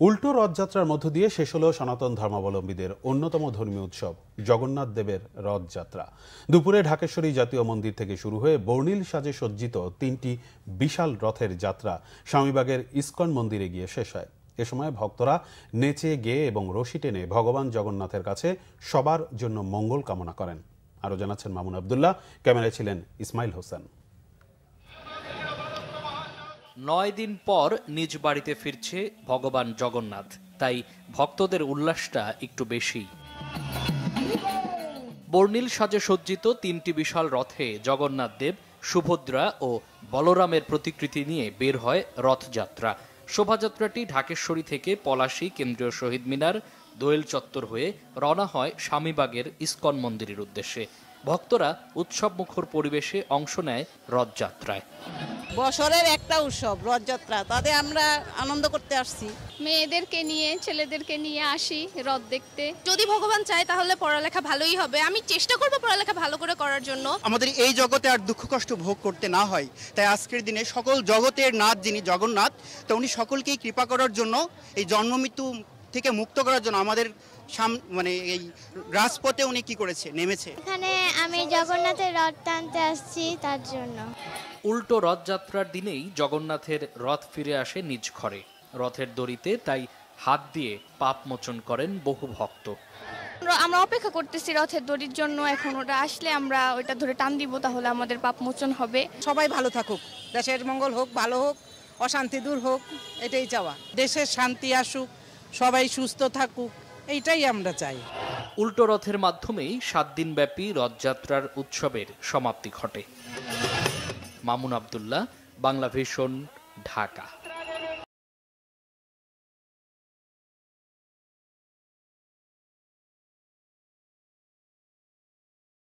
উল্টো রথযাত্রার মধ্য দিয়ে শেষ হলো সনাতন ধর্মাবলম্বীদের অন্যতম ধর্মীয় উৎসব জগন্নাথ দেবের রথযাত্রা। দুপুরে ঢাকেশ্বরী জাতীয় মন্দির থেকে শুরু হয়ে বর্ণিল সাজে সজ্জিত তিনটি বিশাল রথের যাত্রা স্বামীবাগের ইস্কন মন্দিরে গিয়ে শেষ হয়। এ সময় ভক্তরা নেচে গেয়ে এবং রশি টেনে ভগবান জগন্নাথের কাছে সবার জন্য মঙ্গল কামনা করেন। আরো জানাচ্ছেন মামুন আব্দুল্লাহ, ক্যামেরায় ছিলেন ইসমাইল হোসেন। 9 দিন পর নিজ বাড়িতে ফিরছে ভগবান জগন্নাথ, তাই ভক্তদের উল্লাসটা একটু বেশি। বর্ণিল সাজে সজ্জিত তিনটি বিশাল রথে জগন্নাথ দেব, সুভদ্রা ও বলরামের প্রতিকৃতি নিয়ে বের হয় রথযাত্রা। শোভাযাত্রাটি ঢাকেশ্বরী থেকে পলাশী কেন্দ্রীয় শহীদ মিনার, দোয়েল চত্বর হয়ে রওনা হয় স্বামীবাগের ইস্কন মন্দিরের উদ্দেশ্যে। ভক্তরা উৎসবমুখর পরিবেশে অংশ নেয় রথযাত্রায়। বছরের একটা উৎসব রথযাত্রা, তাতে আমরা আনন্দ করতে আসছি। মেয়েদেরকে নিয়ে ছেলেদেরকে নিয়ে আসি রথ দেখতে। যদি ভগবান চায় তাহলে পড়ালেখা ভালোই হবে। আমি চেষ্টা করব পড়ালেখা ভালো করে করার জন্য। আমাদের এই জগতে আর দুঃখ কষ্ট ভোগ করতে না হয়, তাই আজকের দিনে সকল জগতের নাথ যিনি জগন্নাথ, তো উনি সকলকেই কৃপা করার জন্য, এই জন্ম মৃত্যু থেকে মুক্ত করার জন্য আমাদের এই রাজপথে উনি কি করেছে, নেমেছে। এখানে আমি জগন্নাথের রথ টানতে আসছি তার জন্য। উল্টো রথযাত্রার দিনেই জগন্নাথের রথ ফিরে আসে নিজ ঘরে। রথের দড়িতে তাই হাত দিয়ে পাপ মোচন করেন বহু ভক্ত। আমরা অপেক্ষা করতেছি রথের দড়ির জন্য। এখন ওটা আসলে আমরা ওটা ধরে টান দিব, তাহলে আমাদের পাপ মোচন হবে। সবাই ভালো থাকুক, দেশের মঙ্গল হোক, ভালো হোক, অশান্তি দূর হোক, এটাই চাওয়া। দেশের শান্তি আসুক, সবাই সুস্থ থাকুক, এইটাই আমরা চাই। উল্টো রথের মাধ্যমেই 7 দিনব্যাপী রথযাত্রার উৎসবের সমাপ্তি ঘটে। মামুন আব্দুল্লাহ, বাংলা ভিশন, ঢাকা।